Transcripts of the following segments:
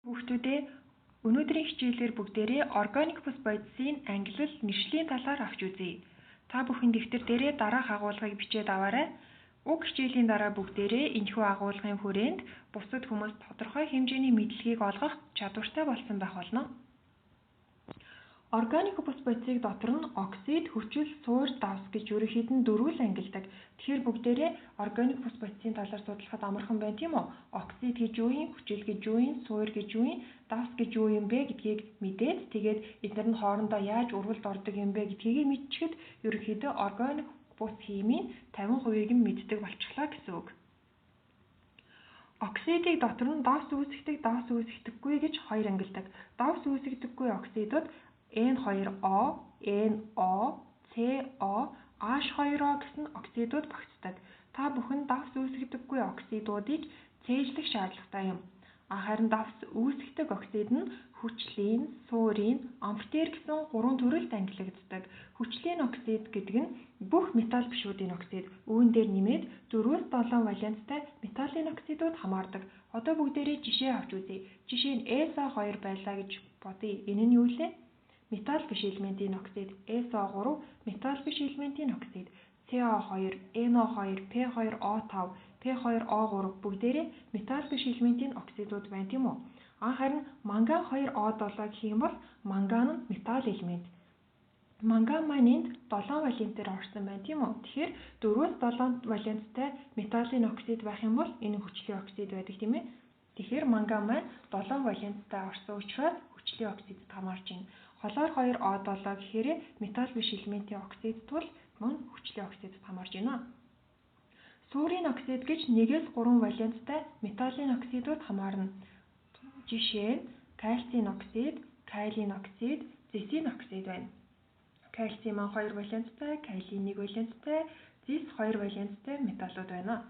Хүүхдүүдээ өнөөдрийн хичээлээр бүгдээрээ органик бус бодисын ангилал нэршлийн талаар авч үзье. Та бүхэн дэвтэр дээрээ дараах агуулгыг бичээд аваарай. Уг хичээлийн дараа бүгдээрээ энэхүү агуулгын хүрээнд бусад хүмүүс тодорхой хэмжээний мэдлэгийг олгох чадвартай болсон байх болно. Органик бус бодисыг дотор нь оксид, хүчил, суур, давс гэж ерөнхийд нь дөрвөл ангилдаг. Тэгэхээр бүгдээрээ органик бус бодисын талаар судлахад амархан байна тийм үү? Оксид гэж юу юм, хүчил гэж юу юм, суур гэж юу юм, давс гэж юу юм бэ гэдгийг мэдээд тэгээд эдгээр нь хоорондоо яаж урвалд ордог юм бэ гэдгийг мэдчихэд ерөнхийдөө органик бус химийн 50%-ийг нь мэддэг болчихлоо гэсэн үг. Оксидыг дотор нь давс үүсгдэг, давс үүсгдэггүй гэж хоёр ангилдаг. Давс үүсгдэггүй оксидууд N2O, NO, CO, H2O гэсэн оксидууд багтдаг. Та бүхэн давс үүсгдэггүй оксидуудыг цээжлэх шаардлагатай юм. Харин давс үүсгдэг оксид нь хүчлийн, суурийн, амфтер гэсэн гурван төрөлд ангилагддаг. Хүчлийн оксид гэдэг нь бүх металл бишүүдийн оксид. Үүн дээр нэмээд 4-7 валенттай металлын оксидууд хамаардаг. Одоо бүгдээрээ жишээ авч үзье. Жишээ нь SO2 байлаа гэж бодъё. Энэ нь юу вэ? Металл биш элементийн оксид. SO3 металл биш элементийн оксид. CO2, NO2, P2O5, P2O3 бүгдээрээ металл биш элементийн оксидууд байна тийм үү? Харин манган 2O7 гэх юм бол манган нь металл элемент. Манган маань энд 7 валентээр орсон байна тийм үү? Тэгэхээр 4-7 валенттай металлын оксид байх юм бол энэ хүчлийн оксид байдаг тийм ээ? Тэгэхээр манган маань 7 валенттай орсон учраас хүчлийн оксидд хамаарч байна. Холоор 2O7 гэхээр металл биш элементийн оксид тул мөн хүчлийн оксидд хамаарч байна. Суурийн оксид гэж 1-3 валенттай металлын оксидууд хамаарна. Жишээ нь кальцийн оксид, калийн оксид, зэсийн оксид байна. Кальцийн маань 2 валенттай, калийн 1 валенттай, зэс 2 валенттай металлууд байна.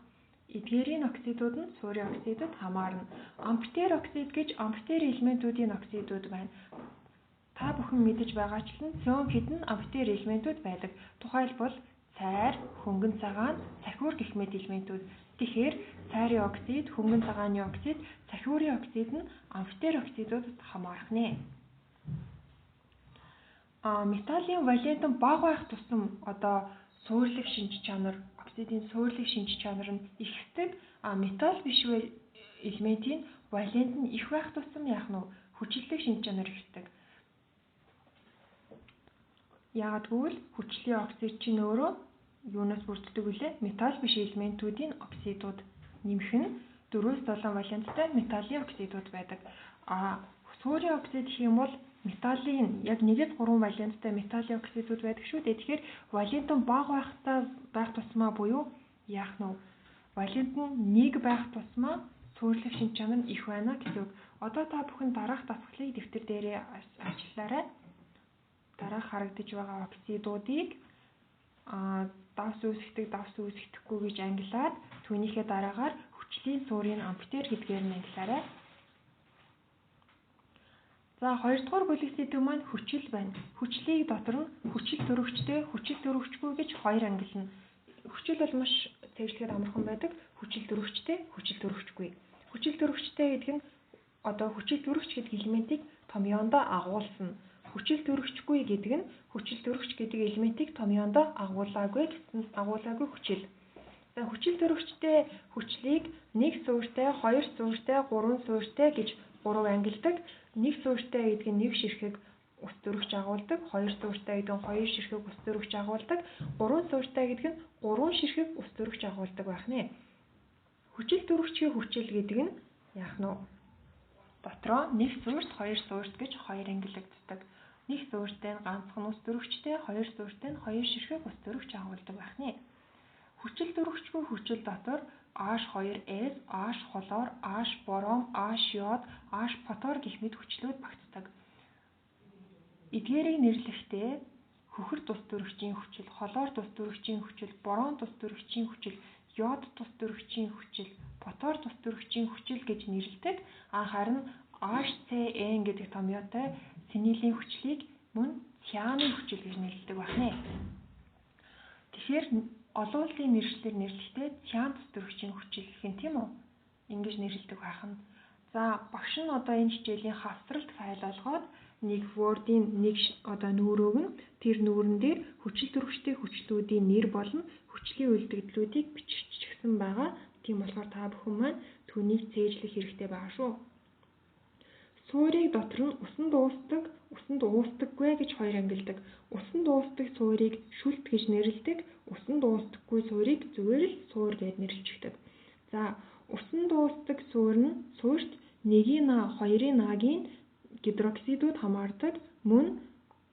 Эдгээрийн оксидууд нь суурийн оксидод хамаарна. Амфтер оксид гэж амфтер элементүүдийн оксидууд байна. Та бүхэн мэдэж байгаачлан цөөн хэдэн амфтер элементүүд байдаг. Тухайлбал цайр, хөнгөн цагаан, сахиур гэх мэт элементүүд. Тэгэхээр цайрын оксид, хөнгөн цагааны оксид, сахиурын оксид нь амфтер оксидуудад хамаарах нэ. Металлын валентн бага байх тусам суурлах шинж чанар, оксидын суурлах шинж чанар нь ихсдэг. Металл биш элементийн валент нь их байх тусам яах нь хүчлэлт шинж чанар ихсдэг. Яагад гэвэл хүчлийн оксид чинь өөрөө юунаас бүрддэг вүлээ? Металл биш элементүүдийн оксидууд нэмэх нь 4-7 валенттай металлын оксидууд байдаг. Суурийн оксид гэх юм бол металлын яг 1-3 валенттай металлын оксидууд байдаг шүү дээ. Тэгэхээр валентн бага байх тусмаа буюу яах нь валент нь 1 байх тусмаа суурлах шинж чанар нь их байна гэсэн үг. Одоо та бүхэн дараах дасгалыг дэвтэр дээрээ ажиллаарай. Дараах харагдаж байгаа оксидуудыг давс үүсгдэг, давс үүсгэхгүй гэж ангилаад түүнийхээ дараагаар хүчлийн, суурийн, амфтер гэдгээр нь ангилаарай. За 2 дугаар бүлэг сэдв маань хүчил байна. Хүчлийг дотор нь хүчил төрөгчтэй, хүчил төрөгчгүй гэж хоёр ангилна. Хүчил бол маш цэвэрлэхэд амархан байдаг. Хүчил төрөгчтэй, хүчил төрөгчгүй. Хүчил төрөгчтэй гэдэг нь хүчил төрөгч гэдэг элементийг томьёондоо агуулсан. Хүчил төрөгчгүй гэдэг нь хүчил төрөгч гэдэг элементийг томьёондоо агуулаагүй хүчил. За хүчил төрөгчтэй хүчлийг 1 суурьтай, 2 суурьтай, 3 суурьтай гэж 3 ангилдаг. 1 суурьтай гэдэг нь 1 ширхэг ус төрөгч агуулдаг, 2 суурьтай гэдэг нь 2 ширхэг ус төрөгч агуулдаг, 3 суурьтай гэдэг нь 3 ширхэг ус төрөгч агуулдаг байх нэ. Хүчил төрөгчийн хүчил гэдэг нь яах нь дотроо 1 суурьт, 2 суурьт гэж хоёр ангилагддаг. 1 суурьтай нь ганцхан ус төрөгчтэй, 2 суурьтай нь 2 ширхэг ус төрөгч агуулдаг байх нэ. Хүчил төрөгчгүй хүчил дотор H2S, H хлор, H бором, H йод, H фотор гэх мэт хүчлүүд багтдаг. Эдгээрийг нэрлэхдээ хөхөр тус төрөгчийн хүчил, хлор тус төрөгчийн хүчил, борон тус төрөгчийн хүчил, йод тус төрөгчийн хүчил, фотор тус төрөгчийн хүчил гэж нэрлэдэг. Харин HCN гэдэг томьёотой синилийн хүчлийг мөн цяны хүчил гэж нэрлэдэг байна. Тэгэхээр олон улсын нэршлэлээр нэрлэхдээ цян тус төрөгчийн хүчил гэх юм тийм үү? Ингэж нэрлэдэг байх нь. За багш нь одоо энэ хичээлийн хавсралт файл олгоод нэг Word-ийн нэг нүүрөөг нь тэр нүүрэн дээр хүчил төрөгчтэй хүчлүүдийн нэр болон хүчлийн үлдэгдлүүдийг биччихсэн байгаа. Тийм болохоор та бүхэн маань түүнийг цээжлэх хэрэгтэй байгаа шүү. Суурийг дотор нь усан дуустдаг, усан дуустдаггүй гэж хоёр ангилдаг. Усан дуустдаг суурийг шүлт гэж нэрлэдэг. Усан дуустдаггүй суурийг зүгээр л суур гэж нэрлэдэг. За, усан дуустдаг суур нь суурьт 1-ийн А, 2-ийн А-гийн гидроксидууд хамаардаг. Мөн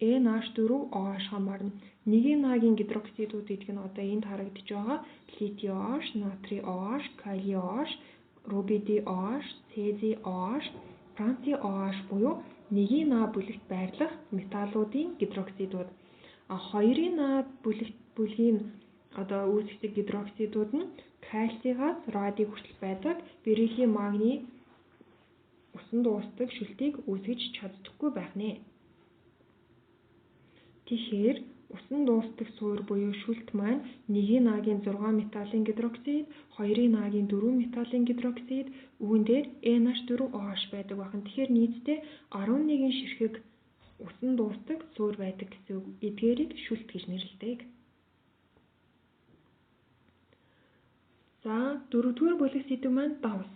NH4OH хамаарна. 1-ийн А-гийн гидроксидууд гэдэг нь одоо энд харагдаж байгаа литий OH, натрий OH, калий OH, рубидий OH, цезий OH, франций OH буюу 1-ийн А бүлэгт байрлах металлуудын гидроксидууд. 2-ийн А бүлгийн одоо үүсгдэг гидроксидууд нь кальцигаас радий хүртэл байдаг бериллийн магний усан дуустдаг шүлтийг үүсгэж чаддаггүй байх нэ. Тэгэхээр усан дуустдаг суур буюу шүлт маань 1-ийн А-гийн 6 металлын гидроксид, 2-ийн А-гийн 4 металлын гидроксид, үүн дээр NH4OH байдаг байна. Тэгэхээр нийтдээ 11 ширхэг усан дуустдаг суур байдаг гэсэн үг. Эдгээрийг шүлт гэж нэрлэдэг. За, 4-р бүлэг сэдэв маань давс.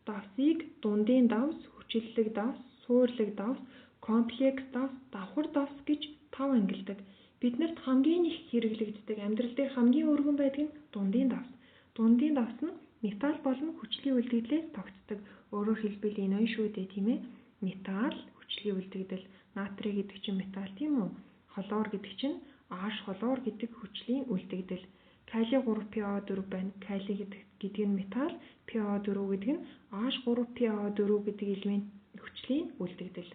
Давсыг дундын давс, хүчиллэг давс, суурлаг давс, комплекс давс, давхар давс гэж 5 ангилдаг. Биднэрт хамгийн их хэрэглэгддэг, амьдрал дээр хамгийн өргөн байдаг нь дундын давс. Дундын давс нь металл болон хүчлийн үлдэгдлээс тогтдог. Өөрөөр хэлбэл энэ нь шүү дээ, тийм ээ. Металл, хүчлийн үлдэгдэл, натрий гэдэг чинь металл тийм үү? Хлор гэдэг чинь H хлор гэдэг хүчлийн үлдэгдэл. Калий 3PO4 байна. Калий гэдэг нь металл, PO4 гэдэг нь H3PO4 гэдэг элемент хүчлийн үлдэгдэл.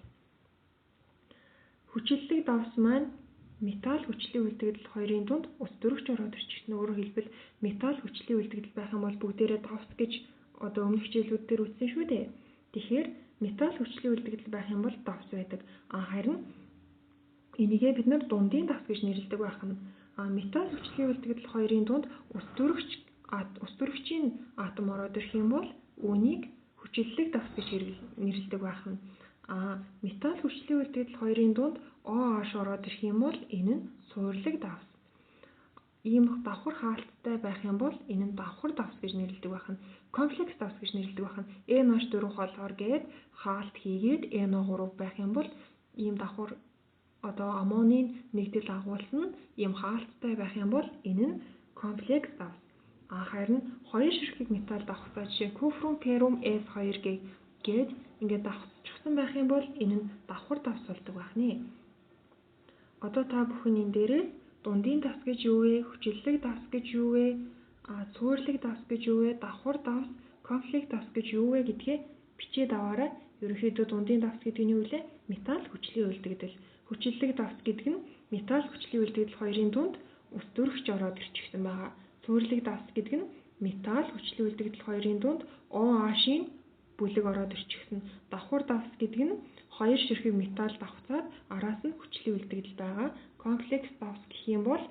Хүчиллэг давс маань металл хүчлийн үлдэгдэл хоёрын дунд ус төрөгч ороод ирчихсэн. Өөрөөр хэлбэл металл хүчлийн үлдэгдэл байх юм бол бүгдээрээ давс гэж одоо өмнөх хичээлүүд дээр үзсэн шүү дээ. Тэгэхээр металл хүчлийн үлдэгдэл байх юм бол давс байдаг. Харин энийгээ бид нар дундын давс гэж нэрлэдэг байх нь. Металл хүчлийн үлдэгдэл хоёрын дунд ус төрөгчийн атом ороод ирэх юм бол үүнийг хүчиллэг давс гэж нэрлэдэг байх нь. Металл хүчлийн үлдэгдэл хоёрын дунд OH ороод ирэх юм бол энэ нь суурлаг давс. Ийм давхар хаалттай байх юм бол энэ нь давхар давс гэж нэрлэдэг байх нь. Комплекс давс гэж нэрлэдэг байх нь. NH4 хлор гээд хаалт хийгээд NO3 байх юм бол ийм давхар одоо аммонийн нэгдэл агуулсан ийм хаалттай байх юм бол энэ нь комплекс давс. Харин хоёр ширхэг металл давхцаа жишээ куфрум, феррум, S2 гээд ингээд давхчихсан байх юм бол энэ нь давхар давс болдог байх нэ. Одоо та бүхэн энэ дээрээс дундын давс гэж юу вэ? Хүчиллэг давс гэж юу вэ? Суурлаг давс гэж юу вэ? Давхар давс, комплекс давс гэж юу вэ гэдгээ бичээд аваарай. Ерөнхийдөө дундын давс гэдэг нь юу вэ? Металл хүчлийн үлдэгдэл. Хүчиллэг давс гэдэг нь металл хүчлийн үлдэгдэл хоёрын дунд ус төрөгч ороод ирчихсэн байгаа. Суурлаг давс гэдэг нь металл хүчлийн үлдэгдэл хоёрын дунд OH-ийн бүлэг ороод ирчихсэн. Давхар давс гэдэг нь хоёр ширхэг металл давхцаад араас нь хүчлийн үлдэгдэл байгаа. Комплекс давс гэх юм бол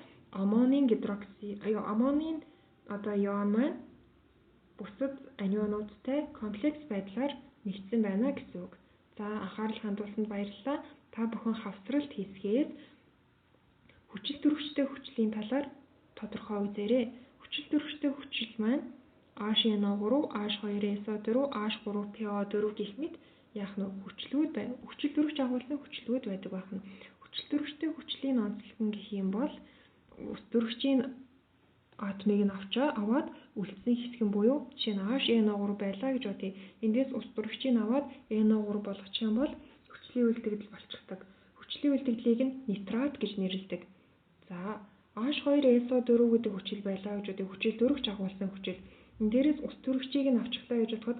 аммонийн аммонийн ион маань бусад анионуудтай комплекс байдлаар нэгдсэн байна гэсэн үг. За, анхаарал хандуулсанд баярлалаа. Та бүхэн хавсралт хийсгээд хүчил төрөгчтэй хүчлийн талаар тодорхой үзээрэй. Хүчил төрөгчтэй хүчил маань HNO3, H2SO4, H3PO4 гэх мэт яах нь хүчлүүд байна. Хүчил төрөгч агуулсан хүчлүүд байдаг байна. Хүчил төрөгчтэй хүчлийн онцлог гэх юм бол ус төрөгчийн атомыг нь аваад үлдсэн хэсэг нь буюу жишээ нь HNO3 байлаа гэж бодъё. Эндээс ус төрөгчийг аваад NO3 болгочих юм бол хүчлийн үлдэгдэл болчихдог. Хүчлийн үлдэгдлийг нь нитрат гэж нэрлэдэг. За, H2SO4 гэдэг хүчил байлаа гэж бодъё. Хүчил төрөгч агуулсан хүчил. Энд дээрээс ус төрөгчийг нь авчихлаа гэж бодоход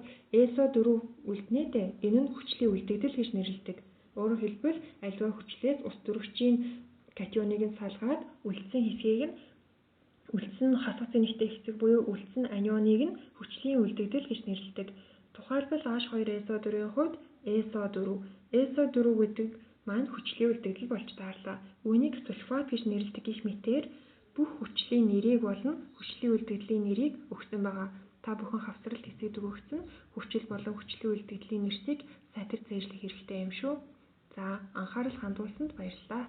SO4 үлднэ дээ. Энэ нь хүчлийн үлдэгдэл гэж нэрлэдэг. Өөрөөр хэлбэл аливаа хүчлээс ус төрөгчийн катионыг нь салгаад үлдсэн хэсгийг нь үлдсэн хасагцын нэгтэй хэсэг буюу үлдсэн анионыг нь хүчлийн үлдэгдэл гэж нэрлэдэг. Тухайлбал H2SO4-ийн хувьд SO4 гэдэг маань хүчлийн үлдэгдэл болж таарлаа. Үүнийг сульфат гэж нэрлэдэг гэх мэтээр бүх хүчлийн нэрийг болон хүчлийн үлдэгдлийн нэрийг өгсөн байгаа. Та бүхэн хавцралт хэсэгт өгөгдсөн хүчил болон хүчлийн үлдэгдлийн нэрсийг сайтар зээжлэх хэрэгтэй юм шүү. За анхаарал хандуулсанд баярлалаа.